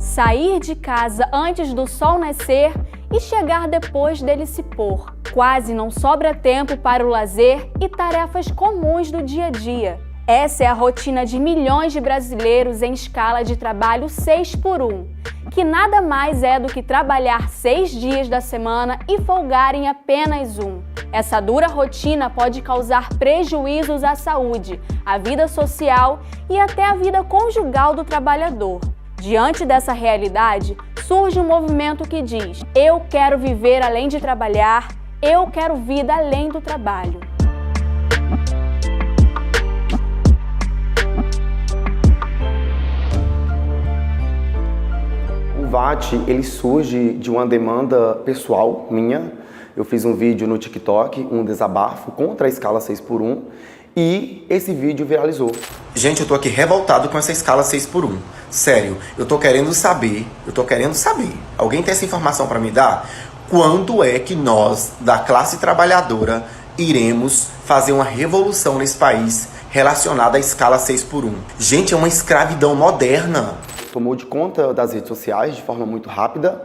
Sair de casa antes do sol nascer e chegar depois dele se pôr. Quase não sobra tempo para o lazer e tarefas comuns do dia a dia. Essa é a rotina de milhões de brasileiros em escala de trabalho 6x1, que nada mais é do que trabalhar 6 dias da semana e folgar em apenas um. Essa dura rotina pode causar prejuízos à saúde, à vida social e até à vida conjugal do trabalhador. Diante dessa realidade, surge um movimento que diz: eu quero viver além de trabalhar, eu quero vida além do trabalho. O VAT, ele surge de uma demanda pessoal minha. Eu fiz um vídeo no TikTok, um desabafo contra a escala 6x1 e esse vídeo viralizou. Gente, eu tô aqui revoltado com essa escala 6x1. Sério, eu tô querendo saber. Alguém tem essa informação pra me dar? Quando é que nós, da classe trabalhadora, iremos fazer uma revolução nesse país relacionada à escala 6x1? Gente, é uma escravidão moderna. Tomou de conta das redes sociais de forma muito rápida.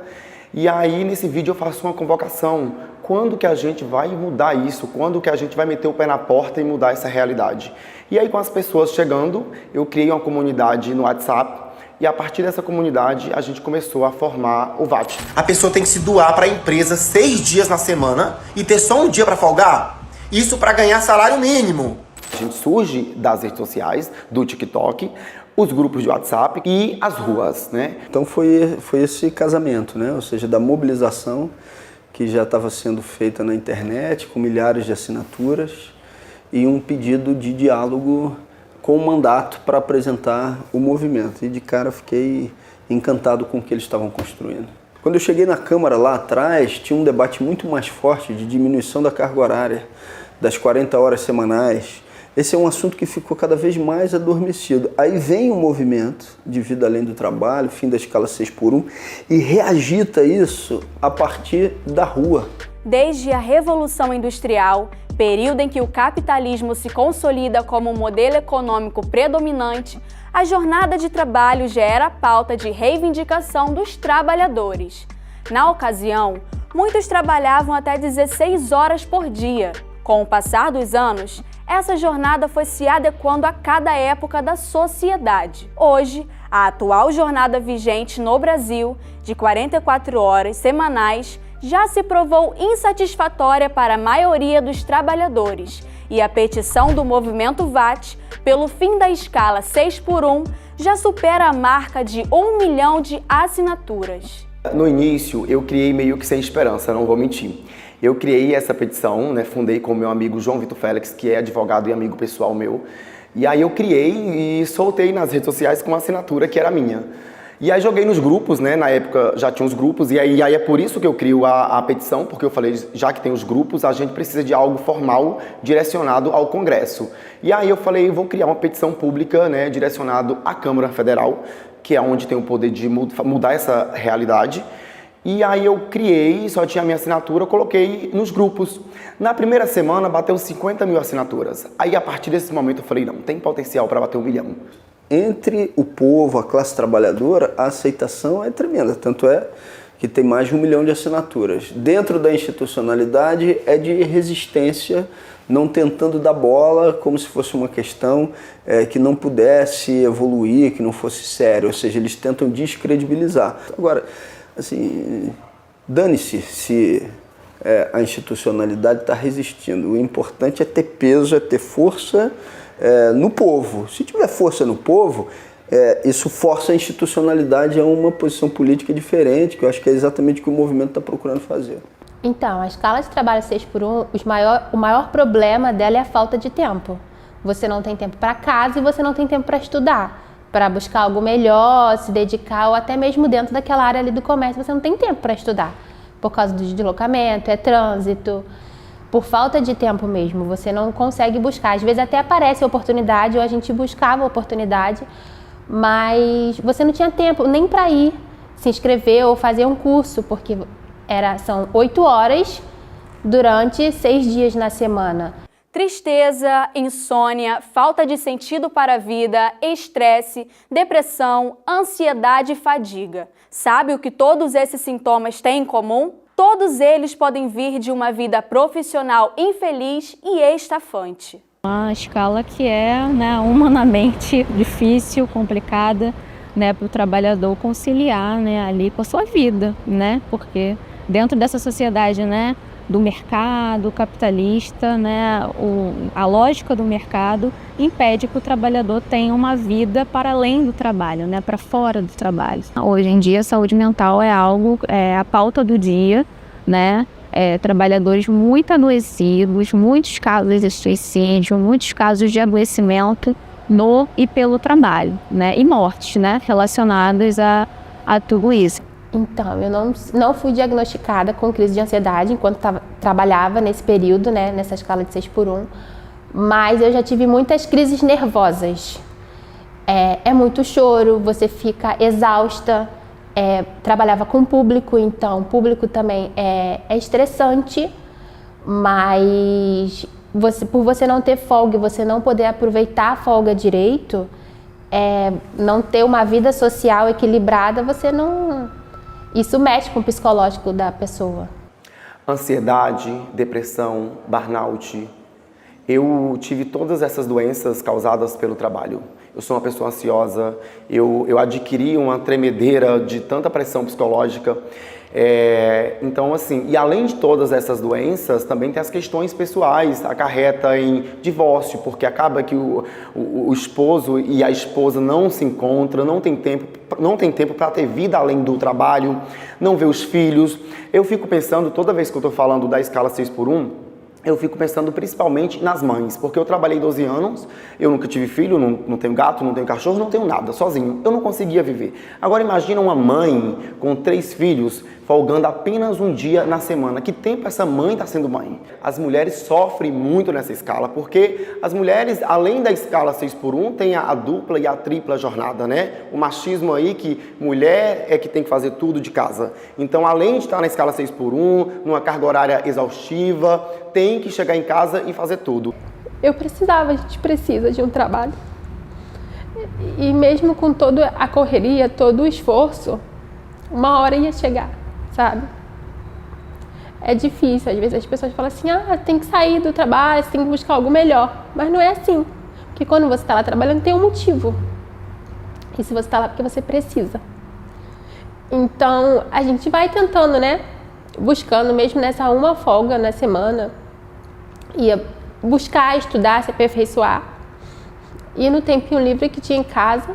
E aí, nesse vídeo, eu faço uma convocação. Quando que a gente vai mudar isso? Quando que a gente vai meter o pé na porta e mudar essa realidade? E aí, com as pessoas chegando, eu criei uma comunidade no WhatsApp. E a partir dessa comunidade, a gente começou a formar o VAT. A pessoa tem que se doar para a empresa 6 dias na semana e ter só um dia para folgar? Isso para ganhar salário mínimo. A gente surge das redes sociais, do TikTok, os grupos de WhatsApp e as ruas, né? Então foi esse casamento, né? Ou seja, da mobilização que já estava sendo feita na internet, com milhares de assinaturas, e um pedido de diálogo com um mandato para apresentar o movimento. E de cara fiquei encantado com o que eles estavam construindo. Quando eu cheguei na Câmara lá atrás, tinha um debate muito mais forte de diminuição da carga horária, das 40 horas semanais. Esse é um assunto que ficou cada vez mais adormecido. Aí vem um movimento de vida além do trabalho, fim da escala 6x1, e reagita isso a partir da rua. Desde a Revolução Industrial, período em que o capitalismo se consolida como um modelo econômico predominante, a jornada de trabalho já era pauta de reivindicação dos trabalhadores. Na ocasião, muitos trabalhavam até 16 horas por dia. Com o passar dos anos, essa jornada foi se adequando a cada época da sociedade. Hoje, a atual jornada vigente no Brasil, de 44 horas semanais, já se provou insatisfatória para a maioria dos trabalhadores, e a petição do movimento VAT pelo fim da escala 6x1 já supera a marca de 1 milhão de assinaturas. No início, eu criei meio que sem esperança, não vou mentir. Eu criei essa petição, né, fundei com o meu amigo João Vitor Félix, que é advogado e amigo pessoal meu. E aí eu criei e soltei nas redes sociais com uma assinatura que era minha. E aí joguei nos grupos, né, na época já tinha os grupos, e aí é por isso que eu crio a petição, porque eu falei, já que tem os grupos, a gente precisa de algo formal direcionado ao Congresso. E aí eu falei, vou criar uma petição pública, né, direcionado à Câmara Federal, que é onde tem o poder de mudar essa realidade. E aí eu criei, só tinha a minha assinatura, coloquei nos grupos. Na primeira semana bateu 50 mil assinaturas. Aí a partir desse momento eu falei, não, tem potencial para bater 1 milhão. Entre o povo, a classe trabalhadora, a aceitação é tremenda. Tanto é que tem mais de 1 milhão de assinaturas. Dentro da institucionalidade é de resistência, não tentando dar bola como se fosse uma questão que não pudesse evoluir, que não fosse sério. Ou seja, eles tentam descredibilizar. Agora, assim, dane-se se a institucionalidade está resistindo. O importante é ter peso, é ter força no povo. Se tiver força no povo, isso força a institucionalidade a uma posição política diferente, que eu acho que é exatamente o que o movimento está procurando fazer. Então, a escala de trabalho 6x1, o maior problema dela é a falta de tempo. Você não tem tempo para casa e você não tem tempo para estudar, para buscar algo melhor, se dedicar, ou até mesmo dentro daquela área ali do comércio, você não tem tempo para estudar, por causa do deslocamento, é trânsito. Por falta de tempo mesmo, você não consegue buscar. Às vezes até aparece a oportunidade, ou a gente buscava a oportunidade, mas você não tinha tempo nem para ir se inscrever ou fazer um curso, porque são 8 horas durante 6 dias na semana. Tristeza, insônia, falta de sentido para a vida, estresse, depressão, ansiedade e fadiga. Sabe o que todos esses sintomas têm em comum? Todos eles podem vir de uma vida profissional infeliz e estafante. Uma escala que é, humanamente difícil, complicada, para o trabalhador conciliar, ali com a sua vida, porque dentro dessa sociedade, do mercado capitalista, a lógica do mercado impede que o trabalhador tenha uma vida para além do trabalho, para fora do trabalho. Hoje em dia, a saúde mental é a pauta do dia, trabalhadores muito adoecidos, muitos casos de suicídio, muitos casos de adoecimento no e pelo trabalho, e mortes, relacionadas a tudo isso. Então, eu não fui diagnosticada com crise de ansiedade enquanto trabalhava nesse período, nessa escala de 6x1, mas eu já tive muitas crises nervosas. É muito choro, você fica exausta, trabalhava com público, então o público também é estressante, mas por você não ter folga e você não poder aproveitar a folga direito, não ter uma vida social equilibrada, isso mexe com o psicológico da pessoa. Ansiedade, depressão, burnout. Eu tive todas essas doenças causadas pelo trabalho. Eu sou uma pessoa ansiosa, eu adquiri uma tremedeira de tanta pressão psicológica. Então, assim, e além de todas essas doenças, também tem as questões pessoais, acarreta em divórcio, porque acaba que o esposo e a esposa não se encontram, não tem tempo para ter vida além do trabalho, não vê os filhos. Eu fico pensando, toda vez que eu estou falando da escala 6x1, eu fico pensando principalmente nas mães, porque eu trabalhei 12 anos, eu nunca tive filho, não tenho gato, não tenho cachorro, não tenho nada, sozinho. Eu não conseguia viver. Agora imagina uma mãe com 3 filhos, folgando apenas um dia na semana. Que tempo essa mãe está sendo mãe? As mulheres sofrem muito nessa escala, porque as mulheres, além da escala 6x1, tem a dupla e a tripla jornada, O machismo aí que mulher é que tem que fazer tudo de casa. Então, além de estar na escala 6x1, numa carga horária exaustiva, tem que chegar em casa e fazer tudo. A gente precisa de um trabalho. E mesmo com toda a correria, todo o esforço, uma hora ia chegar, sabe? É difícil, às vezes as pessoas falam assim, tem que sair do trabalho, você tem que buscar algo melhor. Mas não é assim, porque quando você está lá trabalhando tem um motivo. E se você está lá porque você precisa. Então, a gente vai tentando, buscando mesmo nessa uma folga na semana, ia buscar, estudar, se aperfeiçoar. E no tempinho livre que tinha em casa,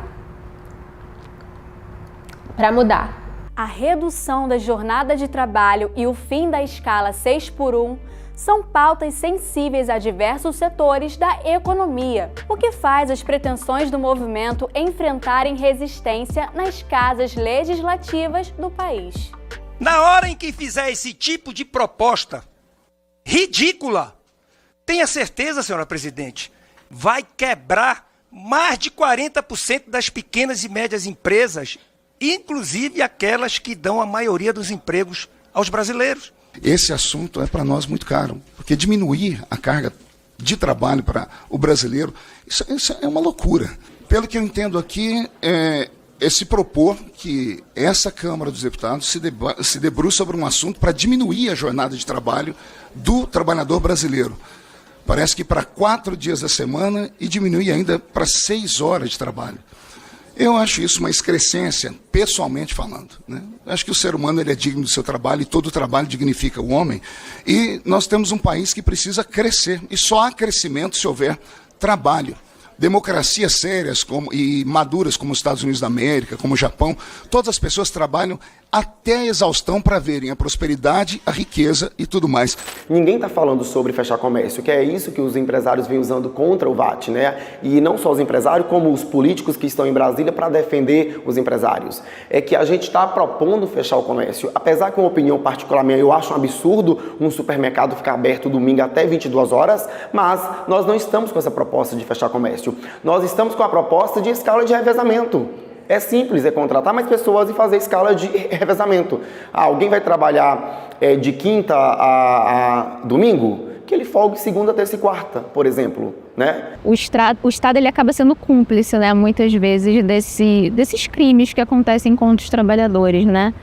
para mudar. A redução da jornada de trabalho e o fim da escala 6x1 são pautas sensíveis a diversos setores da economia, o que faz as pretensões do movimento enfrentarem resistência nas casas legislativas do país. Na hora em que fizer esse tipo de proposta ridícula, tenha certeza, senhora presidente, vai quebrar mais de 40% das pequenas e médias empresas, inclusive aquelas que dão a maioria dos empregos aos brasileiros. Esse assunto é para nós muito caro, porque diminuir a carga de trabalho para o brasileiro, isso é uma loucura. Pelo que eu entendo aqui, é se propor que essa Câmara dos Deputados se debruce sobre um assunto para diminuir a jornada de trabalho do trabalhador brasileiro. Parece que para 4 dias da semana e diminuir ainda para 6 horas de trabalho. Eu acho isso uma excrescência, pessoalmente falando, Acho que o ser humano ele é digno do seu trabalho e todo trabalho dignifica o homem. E nós temos um país que precisa crescer. E só há crescimento se houver trabalho. Democracias sérias e maduras como os Estados Unidos da América, como o Japão, todas as pessoas trabalham até a exaustão para verem a prosperidade, a riqueza e tudo mais. Ninguém está falando sobre fechar comércio, que é isso que os empresários vêm usando contra o VAT, E não só os empresários, como os políticos que estão em Brasília para defender os empresários. É que a gente está propondo fechar o comércio. Apesar que, uma opinião particular minha, eu acho um absurdo um supermercado ficar aberto domingo até 22 horas, mas nós não estamos com essa proposta de fechar comércio. Nós estamos com a proposta de escala de revezamento. É simples, é contratar mais pessoas e fazer escala de revezamento. Alguém vai trabalhar de quinta a domingo? que ele folgue segunda, terça e quarta, por exemplo, né? O Estado ele acaba sendo cúmplice, né, muitas vezes, desses crimes que acontecem contra os trabalhadores, né?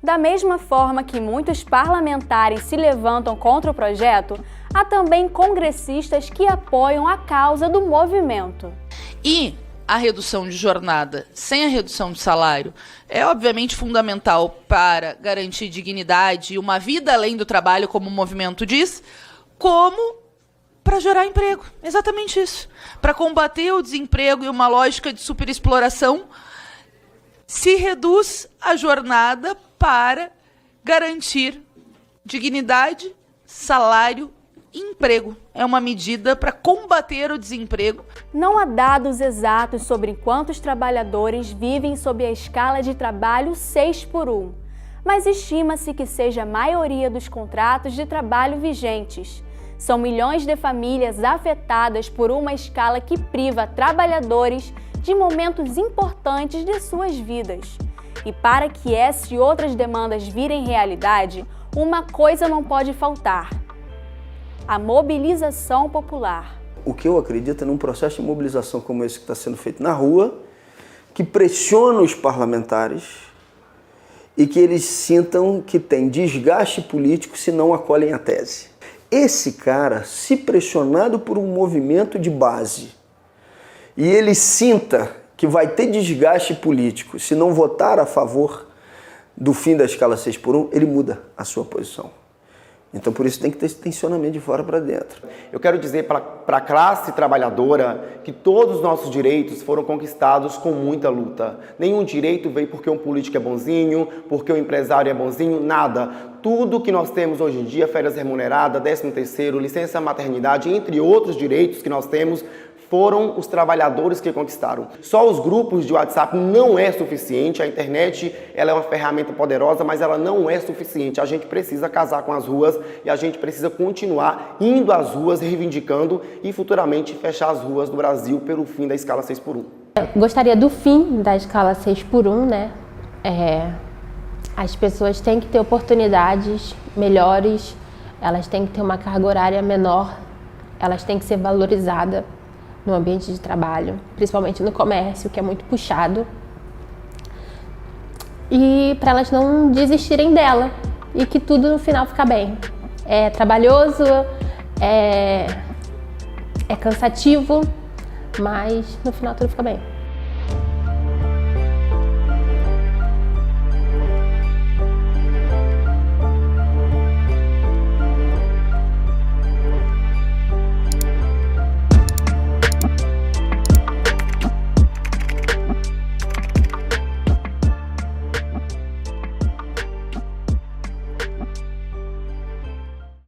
Da mesma forma que muitos parlamentares se levantam contra o projeto, há também congressistas que apoiam a causa do movimento. E a redução de jornada sem a redução de salário é obviamente fundamental para garantir dignidade e uma vida além do trabalho, como o movimento diz, como para gerar emprego. Exatamente isso. Para combater o desemprego e uma lógica de superexploração, se reduz a jornada para garantir dignidade, salário e emprego. É uma medida para combater o desemprego. Não há dados exatos sobre quantos trabalhadores vivem sob a escala de trabalho 6x1, mas estima-se que seja a maioria dos contratos de trabalho vigentes. São milhões de famílias afetadas por uma escala que priva trabalhadores de momentos importantes de suas vidas. E para que essa e outras demandas virem realidade, uma coisa não pode faltar: a mobilização popular. O que eu acredito é num processo de mobilização como esse que está sendo feito na rua, que pressiona os parlamentares e que eles sintam que tem desgaste político se não acolhem a tese. Esse cara, se pressionado por um movimento de base e ele sinta que vai ter desgaste político se não votar a favor do fim da escala 6x1, ele muda a sua posição. Então, por isso, tem que ter esse tensionamento de fora para dentro. Eu quero dizer para a classe trabalhadora que todos os nossos direitos foram conquistados com muita luta. Nenhum direito veio porque um político é bonzinho, porque um empresário é bonzinho, nada. Tudo que nós temos hoje em dia, férias remuneradas, 13º, licença maternidade, entre outros direitos que nós temos, foram os trabalhadores que conquistaram. Só os grupos de WhatsApp não é suficiente, a internet ela é uma ferramenta poderosa, mas ela não é suficiente. A gente precisa casar com as ruas e a gente precisa continuar indo às ruas, reivindicando e futuramente fechar as ruas do Brasil pelo fim da escala 6x1. Gostaria do fim da escala 6x1, né? As pessoas têm que ter oportunidades melhores, elas têm que ter uma carga horária menor, elas têm que ser valorizadas no ambiente de trabalho, principalmente no comércio, que é muito puxado, e para elas não desistirem dela e que tudo no final fica bem. É trabalhoso, é cansativo, mas no final tudo fica bem.